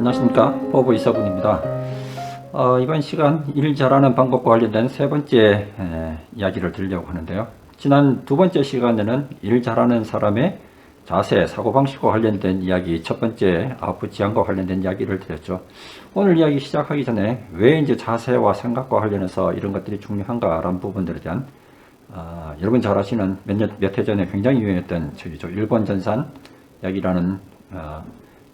안녕하십니까, 보부 이서군입니다. 이번 시간 일 잘하는 방법과 관련된 세 번째 이야기를 드리려고 하는데요. 지난 두 번째 시간에는 일 잘하는 사람의 자세, 사고방식과 관련된 이야기, 첫 번째 아웃풋 지향과 관련된 이야기를 드렸죠. 오늘 이야기 시작하기 전에 왜 이제 자세와 생각과 관련해서 이런 것들이 중요한가라는 부분들에 대한 여러분 잘 아시는 몇 해 전에 굉장히 유행했던 책이죠. 일본 전산 이야기라는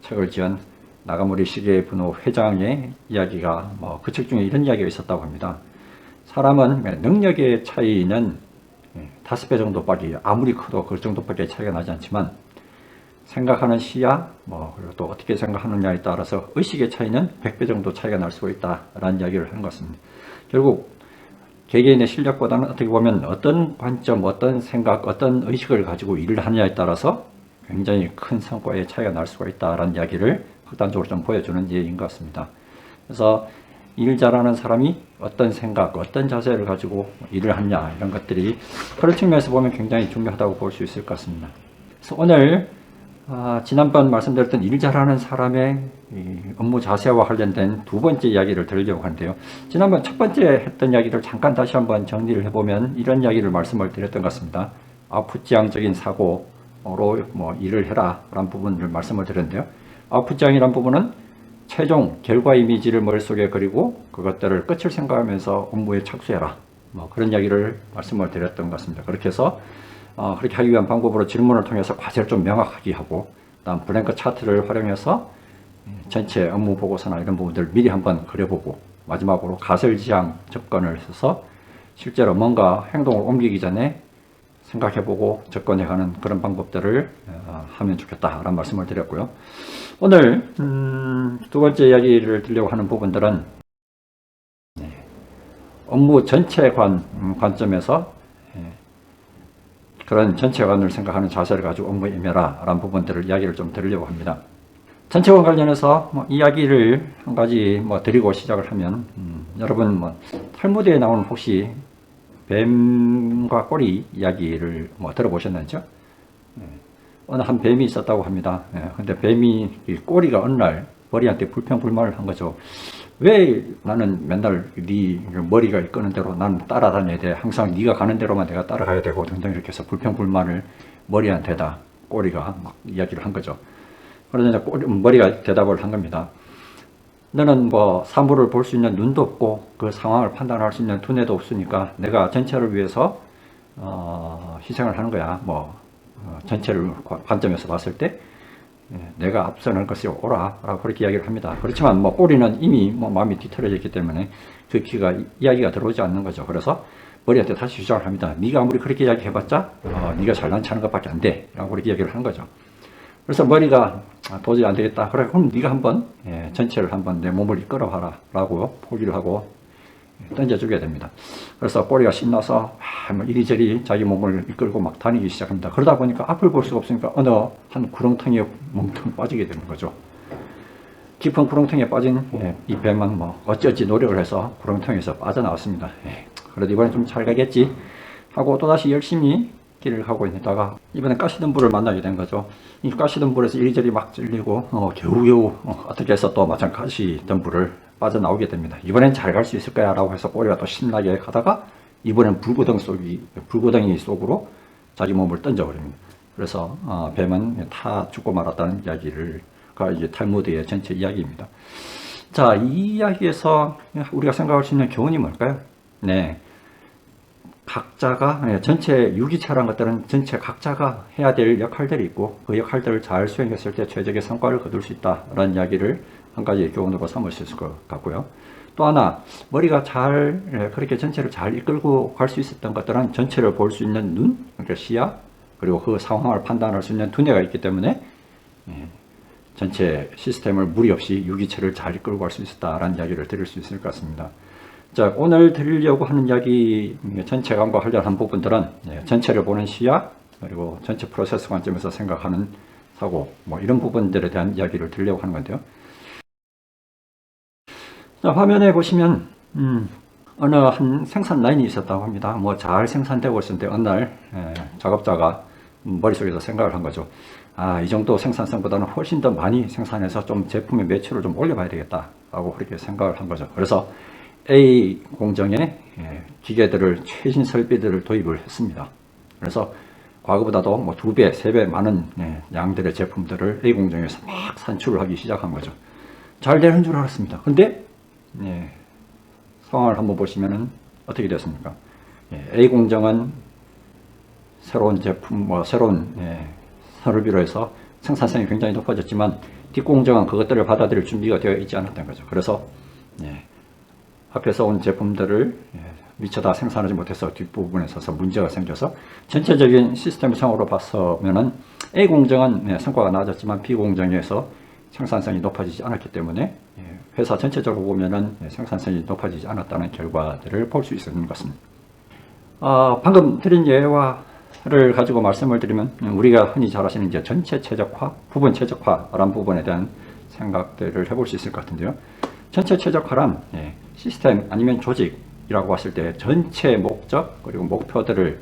책을 지은 나가모리 시게 분호 회장의 이야기가 그 책 중에 이런 이야기가 있었다고 합니다. 사람은 능력의 차이는 5배 정도밖에, 아무리 커도 그 정도밖에 차이가 나지 않지만 생각하는 시야, 그리고 또 어떻게 생각하느냐에 따라서 의식의 차이는 100배 정도 차이가 날 수가 있다라는 이야기를 하는 것 같습니다. 결국 개개인의 실력보다는 어떻게 보면 어떤 관점, 어떤 생각, 어떤 의식을 가지고 일을 하느냐에 따라서 굉장히 큰 성과의 차이가 날 수가 있다라는 이야기를 극단적으로 좀 보여주는 예인 것 같습니다. 그래서 일 잘하는 사람이 어떤 생각, 어떤 자세를 가지고 일을 하느냐, 이런 것들이 그런 측면에서 보면 굉장히 중요하다고 볼 수 있을 것 같습니다. 그래서 오늘 지난번 말씀드렸던 일 잘하는 사람의 업무 자세와 관련된 두 번째 이야기를 드리려고 하는데요. 지난번 첫 번째 했던 이야기를 잠깐 다시 한번 정리를 해보면 이런 이야기를 말씀을 드렸던 것 같습니다. 아웃풋지향적인 사고로 일을 해라 라는 부분을 말씀을 드렸는데요. 아웃풋지향이라는 부분은 최종 결과 이미지를 머릿속에 그리고 그것들을 끝을 생각하면서 업무에 착수해라, 그런 이야기를 말씀을 드렸던 것 같습니다. 그렇게 해서 그렇게 하기 위한 방법으로 질문을 통해서 과제를 좀 명확하게 하고, 다음 블랭크 차트를 활용해서 전체 업무 보고서나 이런 부분들을 미리 한번 그려보고, 마지막으로 가설지향 접근을 해서 실제로 뭔가 행동을 옮기기 전에 생각해보고 접근해가는 그런 방법들을 하면 좋겠다라는 말씀을 드렸고요. 오늘 두 번째 이야기를 드리려고 하는 부분들은 업무 전체 관점에서 그런 전체관을 생각하는 자세를 가지고 업무에 임해라 라는 부분들을 이야기를 좀 드리려고 합니다. 전체관 관련해서 이야기를 한 가지 드리고 시작을 하면, 여러분 탈무드에 나오는 혹시 뱀과 꼬리 이야기를 들어보셨는지요? 어느 한 뱀이 있었다고 합니다. 근데 뱀이 꼬리가 어느 날 머리한테 불평불만을 한 거죠. 왜 나는 맨날 네 머리가 이끄는 대로 나는 따라다녀야 돼. 항상 네가 가는 대로만 내가 따라가야 되고 등등 이렇게 해서 불평불만을 머리한테다 꼬리가 막 이야기를 한 거죠. 그러자 머리가 대답을 한 겁니다. 너는 사물을 볼 수 있는 눈도 없고 그 상황을 판단할 수 있는 두뇌도 없으니까 내가 전체를 위해서 희생을 하는 거야. 전체를 관점에서 봤을 때 내가 앞서는 것이 옳아 라고 그렇게 이야기를 합니다. 그렇지만 꼬리는 이미 마음이 뒤틀어져 있기 때문에 그 이야기가 들어오지 않는 거죠. 그래서 머리한테 다시 주장을 합니다. 네가 아무리 그렇게 이야기해봤자 네가 잘난 체하는 것밖에 안 돼 라고 그렇게 이야기를 하는 거죠. 그래서 머리가 도저히 안 되겠다. 그래, 그럼 네가 한번 전체를 한번 내 몸을 이끌어 봐라 라고 포기를 하고 던져주게 됩니다. 그래서 꼬리가 신나서 이리저리 자기 몸을 이끌고 막 다니기 시작합니다. 그러다 보니까 앞을 볼 수가 없으니까 어느 한 구렁텅이에 멍텅 빠지게 되는 거죠. 깊은 구렁텅이에 빠진 이 뱀은 어찌어찌 노력을 해서 구렁텅이에서 빠져나왔습니다. 그래도 이번엔 좀 잘 가겠지 하고 또다시 열심히 길을 가고 있다가 이번엔 가시덤불을 만나게 된 거죠. 이 가시덤불에서 이리저리 막 찔리고 겨우겨우 어떻게 해서 또 마찬가지 가시덤불을 빠져나오게 됩니다. 이번엔 잘 갈 수 있을 거야 라고 해서 꼬리가 또 신나게 가다가 이번엔 불구덩이 속으로 자기 몸을 던져버립니다. 그래서 뱀은 타 죽고 말았다는 이야기가 이제 탈무드의 전체 이야기입니다. 자, 이 이야기에서 우리가 생각할 수 있는 교훈이 뭘까요? 각자가 전체 유기체라는 것들은 전체 각자가 해야 될 역할들이 있고 그 역할들을 잘 수행했을 때 최적의 성과를 거둘 수 있다라는 이야기를 한 가지 교훈으로 삼을 수 있을 것 같고요. 또 하나, 머리가 그렇게 전체를 잘 이끌고 갈 수 있었던 것들은 전체를 볼 수 있는 눈, 그러니까 시야, 그리고 그 상황을 판단할 수 있는 두뇌가 있기 때문에 전체 시스템을 무리 없이 유기체를 잘 이끌고 갈 수 있었다라는 이야기를 드릴 수 있을 것 같습니다. 자, 오늘 드리려고 하는 이야기 전체감과 관련한 부분들은 전체를 보는 시야, 그리고 전체 프로세스 관점에서 생각하는 사고, 이런 부분들에 대한 이야기를 드리려고 하는 건데요. 자, 화면에 보시면 어느 한 생산 라인이 있었다고 합니다. 잘 생산되고 있었는데 어느 날 작업자가 머릿속에서 생각을 한 거죠. 이 정도 생산성보다는 훨씬 더 많이 생산해서 좀 제품의 매출을 좀 올려봐야 되겠다라고 그렇게 생각을 한 거죠. 그래서 A 공정에 기계들을, 최신 설비들을 도입을 했습니다. 그래서 과거보다도 뭐 2배, 3배 많은 양들의 제품들을 A 공정에서 막 산출을 하기 시작한 거죠. 잘 되는 줄 알았습니다. 근데 상황을 한번 보시면은 어떻게 됐습니까? A 공정은 새로운 제품, 새로운 설비로 해서 생산성이 굉장히 높아졌지만 D 공정은 그것들을 받아들일 준비가 되어 있지 않았던 거죠. 그래서 앞에서 온 제품들을 미처 다 생산하지 못해서 뒷부분에 있어서 문제가 생겨서 전체적인 시스템상으로 봤으면은 A 공정은 성과가 낮았지만 B 공정에서 생산성이 높아지지 않았기 때문에 회사 전체적으로 보면은 생산성이 높아지지 않았다는 결과들을 볼 수 있는 것 같습니다. 방금 드린 예화를 가지고 말씀을 드리면 우리가 흔히 잘 아시는 이제 전체 최적화, 부분 최적화라는 부분에 대한 생각들을 해볼 수 있을 것 같은데요. 전체 최적화란 시스템 아니면 조직이라고 했을 때 전체 목적 그리고 목표들을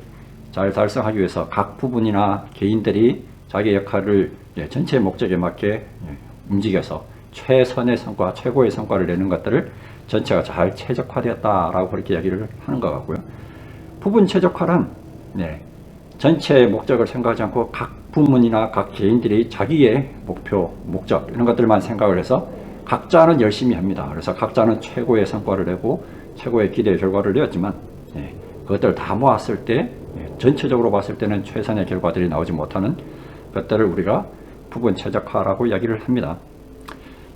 잘 달성하기 위해서 각 부분이나 개인들이 자기 역할을 전체 목적에 맞게 움직여서 최선의 성과, 최고의 성과를 내는 것들을 전체가 잘 최적화되었다라고 그렇게 이야기를 하는 것 같고요. 부분 최적화란 전체 목적을 생각하지 않고 각 부문이나 각 개인들이 자기의 목표, 목적 이런 것들만 생각을 해서 각자는 열심히 합니다. 그래서 각자는 최고의 성과를 내고 최고의 기대의 결과를 내었지만 그것들을 다 모았을 때 전체적으로 봤을 때는 최선의 결과들이 나오지 못하는 것들을 우리가 부분 최적화라고 이야기를 합니다.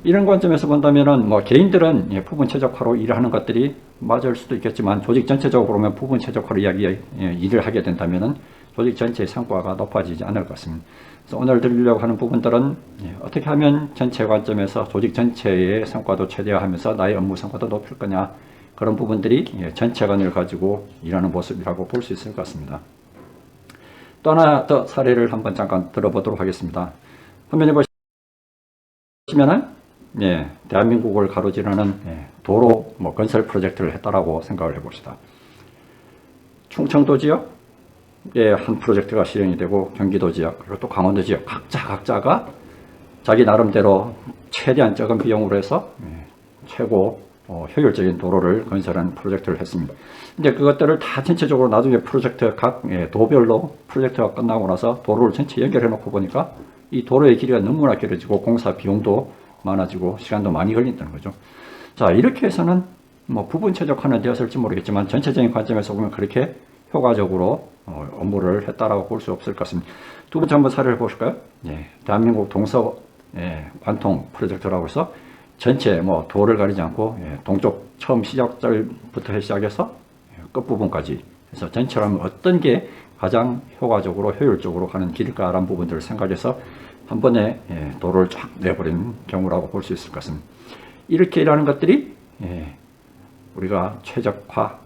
이런 관점에서 본다면은 개인들은 부분 최적화로 일하는 것들이 맞을 수도 있겠지만 조직 전체적으로 보면 부분 최적화로 일을 하게 된다면은 조직 전체의 성과가 높아지지 않을 것 같습니다. 그래서 오늘 드리려고 하는 부분들은 어떻게 하면 전체 관점에서 조직 전체의 성과도 최대화하면서 나의 업무 성과도 높일 거냐, 그런 부분들이 전체관을 가지고 일하는 모습이라고 볼 수 있을 것 같습니다. 또 하나 더 사례를 한번 잠깐 들어보도록 하겠습니다. 화면에 보시면은 대한민국을 가로지르는 도로 건설 프로젝트를 했다라고 생각을 해봅시다. 충청도 지역에 한 프로젝트가 실행이 되고 경기도 지역 그리고 또 강원도 지역 각자가 자기 나름대로 최대한 적은 비용으로 해서 최고 효율적인 도로를 건설하는 프로젝트를 했습니다. 근데 그것들을 다 전체적으로 나중에 프로젝트 각 도별로 프로젝트가 끝나고 나서 도로를 전체 연결해 놓고 보니까 이 도로의 길이가 너무나 길어지고 공사 비용도 많아지고 시간도 많이 걸린다는 거죠. 자, 이렇게 해서는 부분 최적화는 되었을지 모르겠지만 전체적인 관점에서 보면 그렇게 효과적으로 업무를 했다라고 볼 수 없을 것 같습니다. 두 번째 한번 사례를 보실까요? 대한민국 동서 관통 프로젝트라고 해서 전체 도를 가리지 않고 동쪽 처음 시작절부터 시작해서 끝부분까지 해서 전체로 하면 어떤 게 가장 효과적으로 효율적으로 가는 길일까라는 부분들을 생각해서 한 번에 도를 쫙 내버리는 경우라고 볼 수 있을 것 같습니다. 이렇게 일하는 것들이 우리가 최적화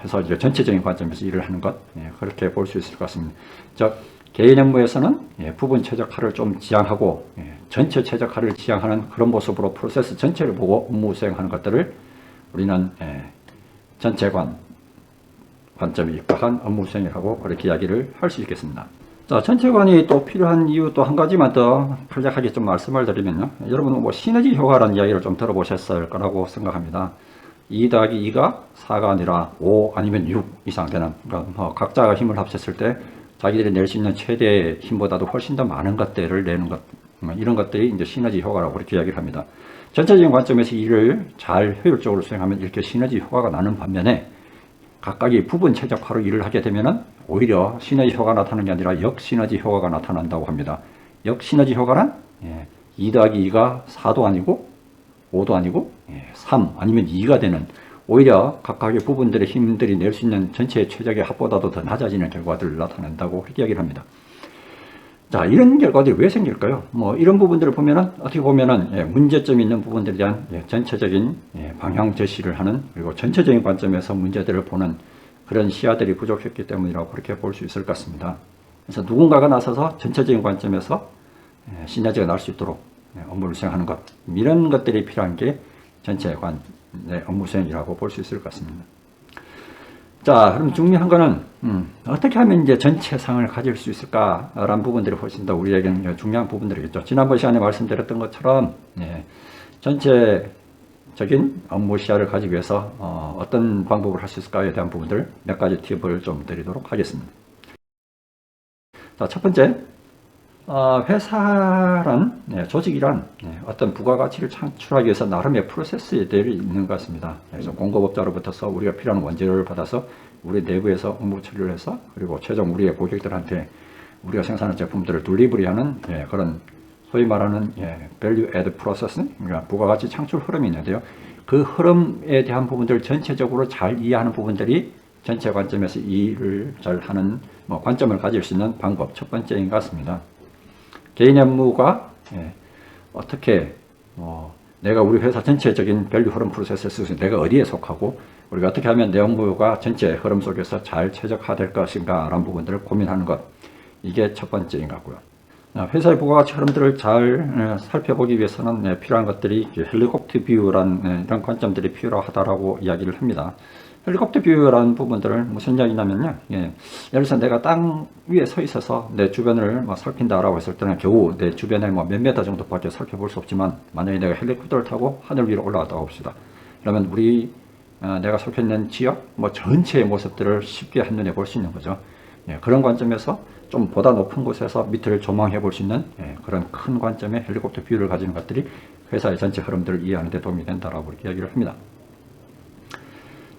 해서 이제 전체적인 관점에서 일을 하는 것, 그렇게 볼 수 있을 것 같습니다. 즉 개인 업무에서는 부분 최적화를 좀 지향하고 전체 최적화를 지향하는 그런 모습으로 프로세스 전체를 보고 업무 수행하는 것들을 우리는 전체관 관점이 입각한 업무 수행이라고 그렇게 이야기를 할 수 있겠습니다. 자, 전체관이 또 필요한 이유 또 한 가지만 더 간략하게 좀 말씀을 드리면요. 여러분 시너지 효과라는 이야기를 좀 들어보셨을 거라고 생각합니다. 2 더하기 2가 4가 아니라 5 아니면 6 이상 되는, 그러니까 각자가 힘을 합쳤을 때 자기들이 낼 수 있는 최대의 힘보다도 훨씬 더 많은 것들을 내는 것, 이런 것들이 이제 시너지 효과라고 그렇게 이야기를 합니다. 전체적인 관점에서 일을 잘 효율적으로 수행하면 이렇게 시너지 효과가 나는 반면에 각각이 부분 최적화로 일을 하게 되면은 오히려 시너지 효과가 나타나는 게 아니라 역시너지 효과가 나타난다고 합니다. 역시너지 효과란 2 더하기 2가 4도 아니고 5도 아니고 3 아니면 2가 되는, 오히려 각각의 부분들의 힘들이 낼 수 있는 전체의 최적의 합보다도 더 낮아지는 결과들을 나타낸다고 그렇게 이야기를 합니다. 자, 이런 결과들이 왜 생길까요? 이런 부분들을 보면은 어떻게 보면은 문제점이 있는 부분들에 대한 전체적인 방향 제시를 하는, 그리고 전체적인 관점에서 문제들을 보는 그런 시야들이 부족했기 때문이라고 그렇게 볼 수 있을 것 같습니다. 그래서 누군가가 나서서 전체적인 관점에서 시너지가 날 수 있도록 업무를 수행하는 것, 이런 것들이 필요한 게 전체관의 업무 수행이라고 볼 수 있을 것 같습니다. 자, 그럼 중요한 거는 어떻게 하면 이제 전체상을 가질 수 있을까라는 부분들이 훨씬 더 우리에게는 중요한 부분들이겠죠. 지난번 시간에 말씀드렸던 것처럼 전체적인 업무 시야를 가지기 위해서 어떤 방법을 할 수 있을까에 대한 부분들 몇 가지 팁을 좀 드리도록 하겠습니다. 자, 첫 번째, 회사란, 조직이란 어떤 부가가치를 창출하기 위해서 나름의 프로세스들이 있는 것 같습니다. 그래서 공급업자로부터서 우리가 필요한 원재료를 받아서 우리 내부에서 업무 처리를 해서 그리고 최종 우리의 고객들한테 우리가 생산한 제품들을 딜리버리하는 그런 소위 말하는 value add process, 그러니까 부가가치 창출 흐름이 있는데요. 그 흐름에 대한 부분들을 전체적으로 잘 이해하는 부분들이 전체 관점에서 일을 잘 하는 관점을 가질 수 있는 방법 첫 번째인 것 같습니다. 개인 업무가 어떻게 내가 우리 회사 전체적인 밸류 흐름 프로세스에서 내가 어디에 속하고 우리가 어떻게 하면 내 업무가 전체 흐름 속에서 잘 최적화될 것인가 라는 부분들을 고민하는 것, 이게 첫 번째인 것 같고요. 회사의 부가가치 흐름들을 잘 살펴보기 위해서는 필요한 것들이 헬리콥터 뷰라는 이런 관점들이 필요하다라고 이야기를 합니다. 헬리콥터 뷰라는 부분들을 무슨 이야기냐면요. 예를 들어서 내가 땅 위에 서 있어서 내 주변을 살핀다라고 했을 때는 겨우 내 주변에 몇 미터 정도밖에 살펴볼 수 없지만 만약에 내가 헬리콥터를 타고 하늘 위로 올라갔다고 봅시다. 그러면 내가 속해 있는 지역 전체의 모습들을 쉽게 한눈에 볼 수 있는 거죠. 그런 관점에서 좀 보다 높은 곳에서 밑을 조망해 볼 수 있는 그런 큰 관점의 헬리콥터 뷰를 가지는 것들이 회사의 전체 흐름들을 이해하는 데 도움이 된다라고 이렇게 이야기를 합니다.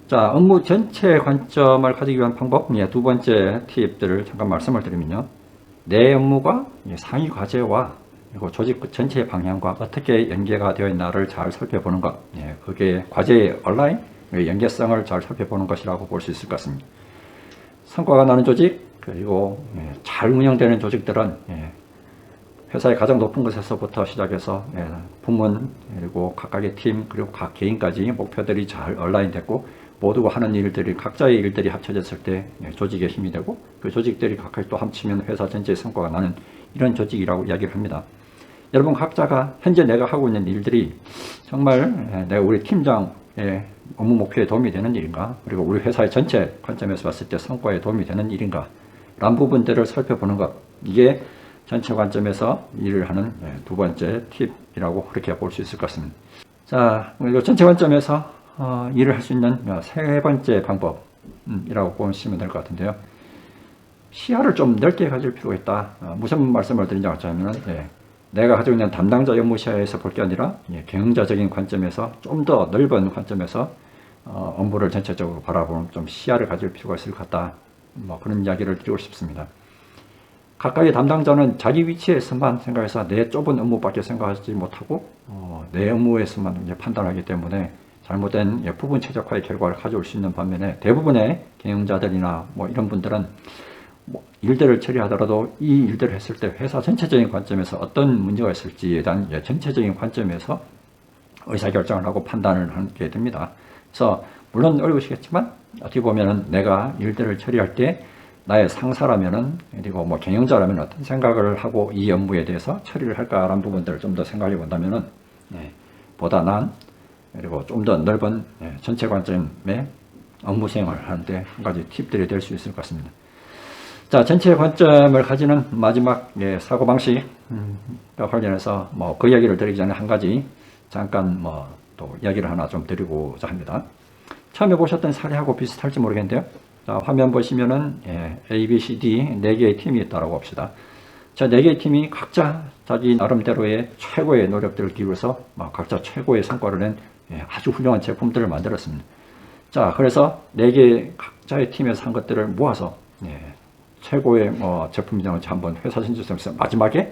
자, 업무 전체 관점을 가지기 위한 방법, 두 번째 팁들을 잠깐 말씀을 드리면요. 내 업무가 상위 과제와 그리고 조직 전체의 방향과 어떻게 연계가 되어 있나를 잘 살펴보는 것, 그게 과제의 온라인, 연계성을 잘 살펴보는 것이라고 볼 수 있을 것 같습니다. 성과가 나는 조직, 그리고 잘 운영되는 조직들은 회사의 가장 높은 곳에서부터 시작해서 부문, 그리고 각각의 팀, 그리고 각 개인까지 목표들이 잘 온라인됐고 모두가 하는 일들이 각자의 일들이 합쳐졌을 때 조직의 힘이 되고 그 조직들이 각각 또 합치면 회사 전체의 성과가 나는 이런 조직이라고 이야기를 합니다. 여러분 각자가 현재 내가 하고 있는 일들이 정말 내가 우리 팀장의 업무 목표에 도움이 되는 일인가, 그리고 우리 회사의 전체 관점에서 봤을 때 성과에 도움이 되는 일인가 라는 부분들을 살펴보는 것, 이게 전체 관점에서 일을 하는 두 번째 팁이라고 그렇게 볼 수 있을 것 같습니다. 자, 그리고 전체 관점에서 일을 할 수 있는 세 번째 방법이라고 보시면 될 것 같은데요. 시야를 좀 넓게 가질 필요가 있다. 무슨 말씀을 드리냐고 하면 내가 가지고 있는 담당자 업무 시야에서 볼 게 아니라 경영자적인 관점에서 좀 더 넓은 관점에서 업무를 전체적으로 바라보는 좀 시야를 가질 필요가 있을 것 같다. 그런 이야기를 드리고 싶습니다. 각각의 담당자는 자기 위치에서만 생각해서 내 좁은 업무밖에 생각하지 못하고 내 업무에서만 이제 판단하기 때문에 잘못된 부분 최적화의 결과를 가져올 수 있는 반면에 대부분의 경영자들이나 이런 분들은 일들을 처리하더라도 이 일들을 했을 때 회사 전체적인 관점에서 어떤 문제가 있을지에 대한 전체적인 관점에서 의사결정을 하고 판단을 하게 됩니다. 그래서 물론 어려우시겠지만 어떻게 보면은 내가 일들을 처리할 때 나의 상사라면은 그리고 경영자라면 어떤 생각을 하고 이 업무에 대해서 처리를 할까라는 부분들을 좀 더 생각해 본다면은 보다 난 그리고 좀 더 넓은 전체 관점의 업무 수행을 하는데 한 가지 팁들이 될 수 있을 것 같습니다. 자, 전체 관점을 가지는 마지막 사고방식과 관련해서 그 이야기를 드리기 전에 한 가지 잠깐 또 이야기를 하나 좀 드리고자 합니다. 처음에 보셨던 사례하고 비슷할지 모르겠는데요. 자, 화면 보시면은 A, B, C, D 4개의 팀이 있다고 합시다. 자, 4개의 팀이 각자 자기 나름대로의 최고의 노력들을 기울여서 각자 최고의 성과를 낸 아주 훌륭한 제품들을 만들었습니다. 자, 그래서 4개 각자의 팀에서 한 것들을 모아서 최고의 제품이라는 한번 회사 신주성에서 마지막에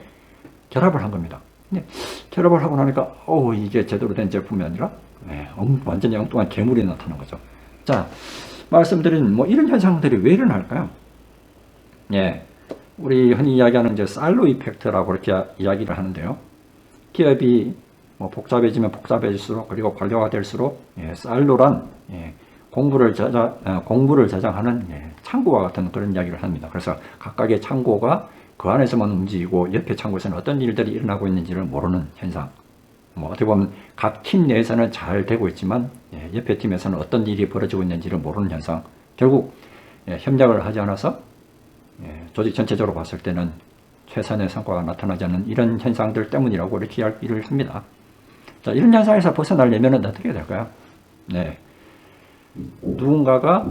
결합을 한 겁니다. 결합을 하고 나니까 이게 제대로 된 제품이 아니라 완전히 엉뚱한 괴물이 나타난 거죠. 자, 말씀드린 이런 현상들이 왜 일어날까요? 우리 흔히 이야기하는 이제 살로 이펙트라고 그렇게 이야기를 하는데요. 기업이 복잡해지면 복잡해질수록 그리고 관료가 될수록 살로란 공부를 저장하는 창고와 같은 그런 이야기를 합니다. 그래서 각각의 창고가 그 안에서만 움직이고 옆에 창고에서는 어떤 일들이 일어나고 있는지를 모르는 현상. 어떻게 보면 각 팀 내에서는 잘 되고 있지만 옆에 팀에서는 어떤 일이 벌어지고 있는지를 모르는 현상. 결국 협력을 하지 않아서 조직 전체적으로 봤을 때는 최선의 성과가 나타나지 않는 이런 현상들 때문이라고 이렇게 이야기를 합니다. 자, 이런 현상에서 벗어나려면 어떻게 될까요? 네. 누군가가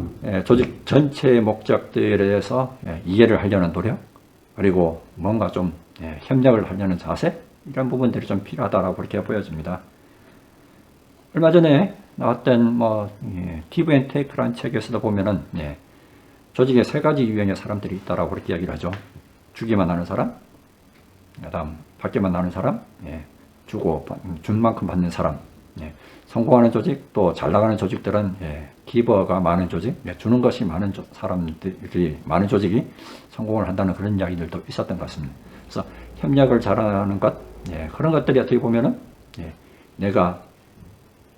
조직 전체의 목적들에 대해서 이해를 하려는 노력, 그리고 뭔가 좀 협력을 하려는 자세, 이런 부분들이 좀 필요하다라고 그렇게 보여집니다. 얼마 전에 나왔던 Give and Take라는 책에서도 보면은 조직에 세 가지 유형의 사람들이 있다라고 그렇게 이야기를 하죠. 주기만 하는 사람, 그다음 받기만 하는 사람, 주고 준 만큼 받는 사람. 성공하는 조직, 또 잘 나가는 조직들은 기버가 많은 조직, 주는 것이 많은 사람들이 많은 조직이 성공을 한다는 그런 이야기들도 있었던 것 같습니다. 그래서 협력을 잘하는 것, 그런 것들이 어떻게 보면은 내가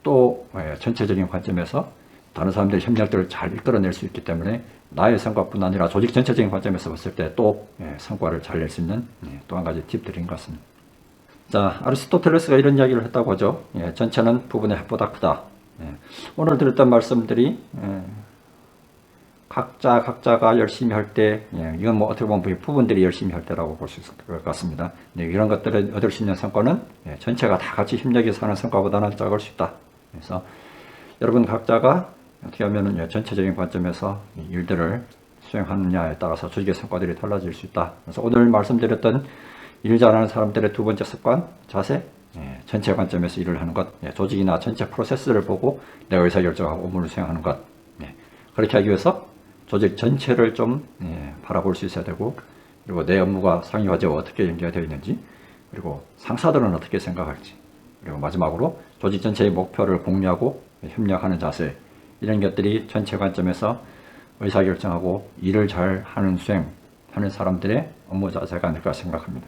또 전체적인 관점에서 다른 사람들의 협력들을 잘 이끌어낼 수 있기 때문에 나의 성과뿐 아니라 조직 전체적인 관점에서 봤을 때 또 성과를 잘 낼 수 있는 또 한 가지 팁들인 것 같습니다. 자, 아리스토텔레스가 이런 이야기를 했다고 하죠. 전체는 부분의 합보다 크다. 오늘 들었던 말씀들이 각자가 열심히 할 때, 이건 어떻게 보면 부분들이 열심히 할 때라고 볼 수 있을 것 같습니다. 이런 것들을 얻을 수 있는 성과는 전체가 다 같이 협력해서 하는 성과보다는 작을 수 있다. 그래서 여러분 각자가 어떻게 하면 전체적인 관점에서 일들을 수행하느냐에 따라서 조직의 성과들이 달라질 수 있다. 그래서 오늘 말씀드렸던 일 잘하는 사람들의 두 번째 습관, 자세, 전체 관점에서 일을 하는 것, 조직이나 전체 프로세스를 보고 내가 의사결정하고 업무를 수행하는 것. 그렇게 하기 위해서 조직 전체를 좀 바라볼 수 있어야 되고, 그리고 내 업무가 상위 과제와 어떻게 연계되어 있는지, 그리고 상사들은 어떻게 생각할지, 그리고 마지막으로 조직 전체의 목표를 공유하고 협력하는 자세, 이런 것들이 전체 관점에서 의사결정하고 일을 잘 하는 수행하는 사람들의 업무 자세가 아닐까 생각합니다.